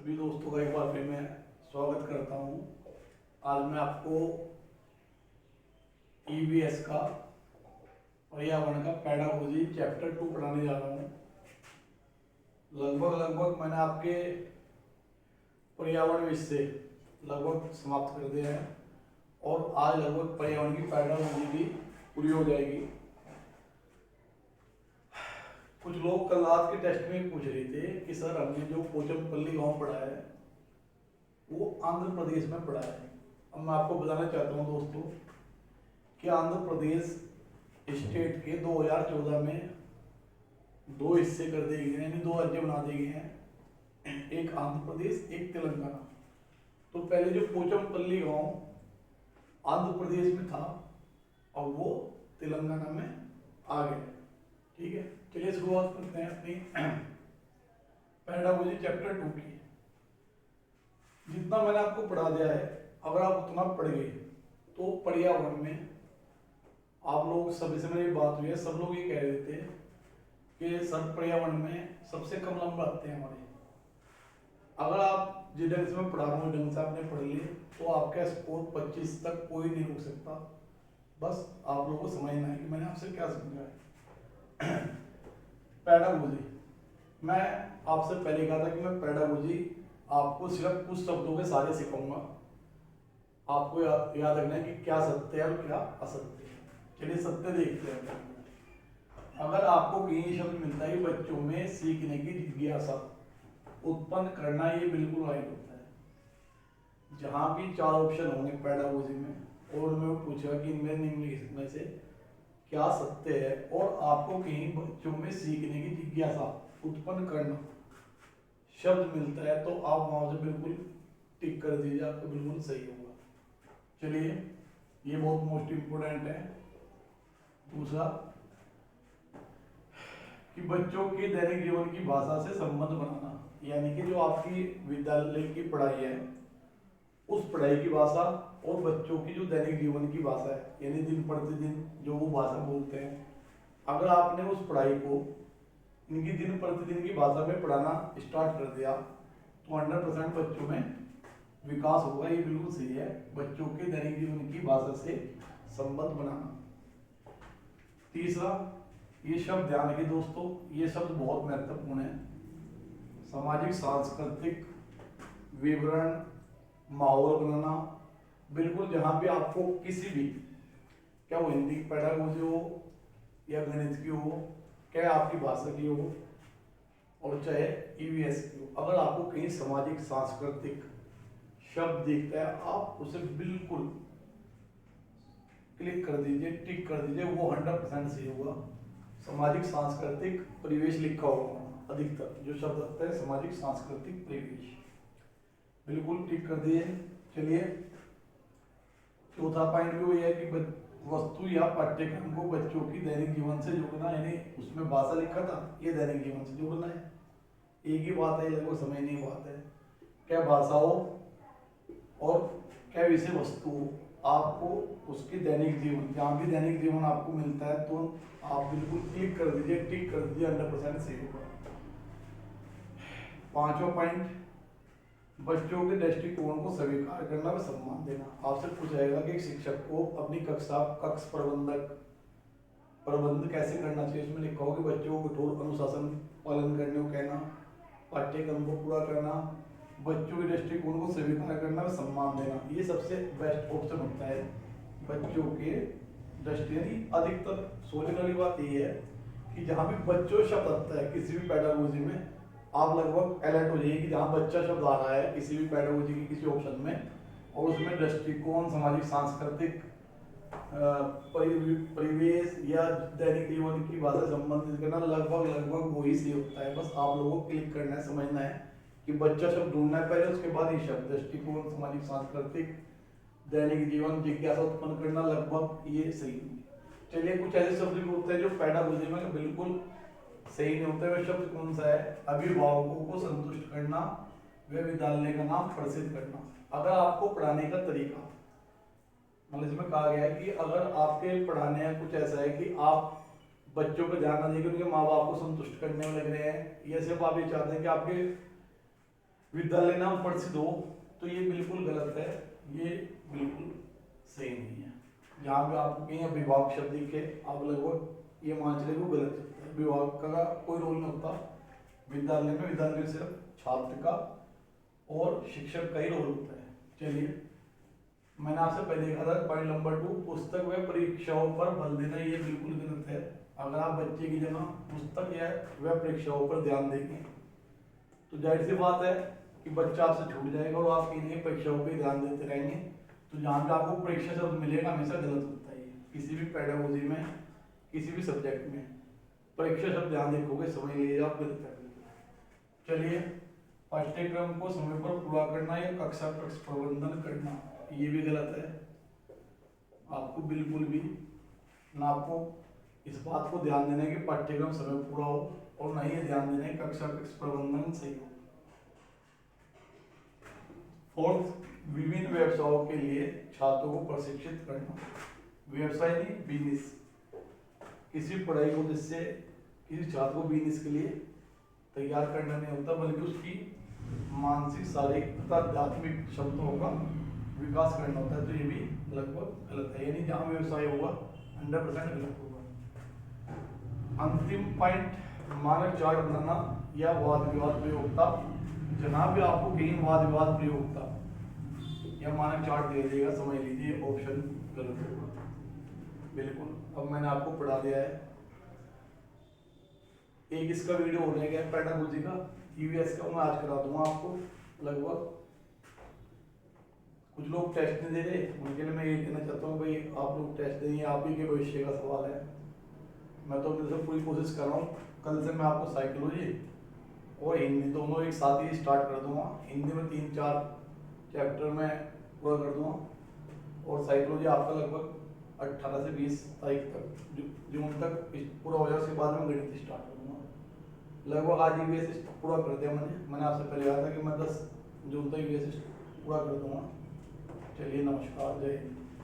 सभी दोस्तों का एक बार फिर मैं स्वागत करता हूं। आज मैं आपको ईवीएस का पर्यावरण का पेडागोजी चैप्टर 2 पढ़ाने जा रहा हूं। लगभग मैंने आपके पर्यावरण विषय लगभग समाप्त कर दिया है और आज लगभग पर्यावरण की पेडागोजी भी पूरी हो जाएगी। कुछ लोग कल रात के टेस्ट में पूछ रहे थे कि सर हमने जो पोचमपल्ली गांव पढ़ा है वो आंध्र प्रदेश में पढ़ा है। अब मैं आपको बताना चाहता हूं दोस्तों कि आंध्र प्रदेश स्टेट के 2014 में दो हिस्से कर दिए गए, यानी दो राज्य बना दिए गए हैं, एक आंध्र प्रदेश एक तेलंगाना। तो पहले जो पोचमपल्ली गांव आंध्र प्रदेश में था और वो तेलंगाना में आ गया। ठीक है, चलिए शुरुआत करते हैं अपनी पेडागोजी चैप्टर 2 की। जितना मैंने आपको पढ़ा दिया है अगर आप उतना पढ़ गए तो पर्यावरण में आप लोग सभी से मेरी बात हुई है, सब लोग ये कह रहे थे कि सर पर्यावरण में सबसे कम नंबर आते हैं हमारे। अगर आप जिस ढंग से मैं पढ़ा रहा हूँ ढंग से आपने पढ़ लिए तो आपका स्कोर 25 तक कोई नहीं रोक सकता। बस आप लोगों को समझना है कि मैंने आपसे क्या समझा है। पेडागोजी, मैं आपसे पहले कहा था कि मैं पेडागोजी आपको सिर्फ कुछ शब्दों के सारे सिखाऊंगा। आपको याद रखना है कि क्या सत्य है और क्या असत्य है। चलिए सत्य देखते हैं। अगर आपको कहीं शब्द मिलता है बच्चों में सीखने की जिज्ञासा उत्पन्न करना, ये बिल्कुल राइट होता है। जहां भी 4 ऑप्शन होंगे पेडागोजी में और मैं पूछा कि इनमें निम्नलिखित में से क्या सत्य है और आपको कहीं बच्चों में सीखने की जिज्ञासा उत्पन्न करना शब्द मिलता है तो आप वहां से बिल्कुल टिक कर दीजिए, आपको बिल्कुल सही होगा। चलिए ये बहुत मोस्ट इंपोर्टेंट है। दूसरा कि बच्चों के दैनिक जीवन की भाषा से संबंध बनाना, यानी कि जो आपकी विद्यालय की पढ़ाई है उस पढ़ाई की भाषा और बच्चों की जो दैनिक जीवन की भाषा है, यानी दिन प्रतिदिन जो वो भाषा बोलते हैं, अगर आपने उस पढ़ाई को इनकी दिन प्रतिदिन की भाषा में पढ़ाना स्टार्ट कर दिया तो 100% बच्चों में विकास होगा। ये बिल्कुल सही है, बच्चों के दैनिक जीवन की भाषा से संबंध बनाना। तीसरा, ये शब्द ध्यान रखिए दोस्तों, ये शब्द बहुत महत्वपूर्ण है। सामाजिक सांस्कृतिक विवरण, माहौल बनाना। बिल्कुल जहां भी आपको किसी भी, क्या वो हिंदी की पेडागोजी हो या गणित की हो, क्या आपकी भाषा की हो और चाहे ईवीएस की हो, अगर आपको कहीं सामाजिक सांस्कृतिक शब्द दिखता है आप उसे बिल्कुल क्लिक कर दीजिए, टिक कर दीजिए, वो 100% सही होगा। सामाजिक सांस्कृतिक परिवेश लिखा होगा, अधिकतर जो शब्द आता है सामाजिक सांस्कृतिक परिवेश, बिल्कुल टिक कर दिए। चलिए चौथा पॉइंट भी वही है कि वस्तु या पाठ्यक्रम को बच्चों की दैनिक जीवन से जोड़ना, यानी उसमें भाषा लिखा था, ये दैनिक जीवन से जोड़ना है। एक ही बात है, लगभग समझने की बात है। क्या भाषा हो और क्या विषय वस्तु हो, आपको उसके दैनिक जीवन, जहाँ भी दैनिक जीवन आपको मिलता है तो आप बिल्कुल क्लिक कर दीजिए, टिक कर दीजिए, 100% सही होगा। पांचवा पॉइंट, बच्चों के दृष्टिकोण को स्वीकार करना व सम्मान देना। आपसे पूछेगा कि एक शिक्षक को अपनी कक्ष प्रबंध कैसे करना चाहिए, उसमें लिखा हो कि बच्चों को कठोर अनुशासन पालन करने को कहना, पाठ्यक्रम को पूरा करना, बच्चों के दृष्टिकोण को स्वीकार करना व सम्मान देना, ये सबसे बेस्ट ऑप्शन होता है बच्चों के दृष्टि। अधिकतर सोचने वाली बात ये है कि जहाँ भी बच्चों शब्द आता है किसी भी पेडागोजी में, आप लगभग अलर्ट हो जाइए कि जहाँ बच्चा शब्द आ रहा है किसी भी पेडागोजी की किसी ऑप्शन में और उसमें दृष्टिकोण, सामाजिक सांस्कृतिक परिवेश या दैनिक जीवन की भाषा संबंधित करना, लगभग वही सही होता है। बस आप लोगों को क्लिक करना है, समझना है कि बच्चा शब्द ढूंढना है पहले, उसके बाद ये शब्द दृष्टिकोण, सामाजिक सांस्कृतिक, दैनिक जीवन, जिज्ञासा उत्पन्न करना, लगभग ये सही। चलिए कुछ ऐसे शब्द भी होते हैं जो पेडागोजी में बिल्कुल सही नहीं होते। वह शब्द कौन सा है? अभिभावकों को संतुष्ट करना, वे विद्यालय का नाम प्रसिद्ध करना। अगर आपको पढ़ाने का तरीका, मतलब इसमें कहा गया है कि अगर आपके पढ़ाने में कुछ ऐसा है कि आप बच्चों पर ध्यान ना देकर उनके माँ बाप को संतुष्ट करने में लग रहे हैं, या सिर्फ आप ये चाहते हैं कि आपके विद्यालय नाम प्रसिद्ध हो, तो ये बिल्कुल गलत है, ये बिल्कुल सही नहीं है। जहाँ पे आपको कहीं विभाग शब्द दिखे, आप लगभग ये मान चले वो गलत है। विभाग का कोई रोल नहीं होता विद्यालय में। विद्यालय में सिर्फ छात्र का और शिक्षक का ही रोल होता है। चलिए, मैंने आपसे पहले कहा था पॉइंट नंबर 2, पुस्तक व परीक्षाओं पर बल देना, ये बिल्कुल गलत है। अगर आप बच्चे की जगह पुस्तक या वह परीक्षाओं पर ध्यान देंगे तो जाहिर सी बात है कि बच्चा आपसे छूट जाएगा और आप इन्हीं परीक्षाओं पर ध्यान देते रहेंगे। तो जहाँ पे आपको परीक्षा शब्द मिलेगा हमेशा गलत होता है। किसी भी पेडागोजी में, किसी भी सब्जेक्ट में परीक्षा शब्द ध्यान देखोगे, समझ लीजिए आप गलत है। चलिए, पाठ्यक्रम को समय पर पूरा करना या कक्षा कक्ष प्रबंधन करना, ये भी गलत है। आपको बिल्कुल भी ना आपको इस बात को ध्यान देना है कि पाठ्यक्रम समय पूरा हो, और ना ही ध्यान देना है कक्षा कक्ष प्रबंधन सही हो। फोर्थ, विभिन्न व्यवसायों के लिए छात्रों को प्रशिक्षित करना। व्यवसाय नहीं, बिजनेस। किसी पढ़ाई को जिससे किसी छात्र को बिजनेस के लिए तैयार करना नहीं होता, बल्कि उसकी मानसिक, शारीरिक तथा आध्यात्मिक क्षमताओं का विकास करना होता है। तो ये भी लगभग गलत है, यानी जहाँ व्यवसाय होगा 100% गलत होगा। अंतिम पॉइंट, मानक चार्ट बनाना या वाद विवाद प्रयोगता। जहाँ भी आपको कहीं वाद विवाद प्रयोगता या मानक चार्ट दे देगा, समझ लीजिए ऑप्शन गलत होगा बिल्कुल। अब मैंने आपको पढ़ा दिया है। एक इसका वीडियो हो गया पेडागोजी का, ईवीएस का, मैं आज करा दूंगा आपको। लगभग कुछ लोग टेस्ट नहीं दे रहे, उनके लिए मैं ये कहना चाहता हूँ भाई आप लोग टेस्ट देंगे, आप ही के भविष्य का सवाल है। मैं तो अपने से पूरी कोशिश कर रहा हूँ। कल से मैं आपको साइकोलॉजी और हिंदी दोनों एक साथ ही स्टार्ट कर दूंगा। हिंदी में 3-4 चैप्टर में पूरा कर दूंगा, और साइकोलॉजी आपका लगभग 18 से 20 तारीख तक, जून तक पूरा हो जाए। उसके बाद में गणित स्टार्ट कर दूंगा। लगभग आज ईवीएस पूरा कर दिया मैंने आपसे पहले कहा था कि मैं 10 जून तक ईवीएस पूरा कर दूंगा। चलिए, नमस्कार, जय हिंद।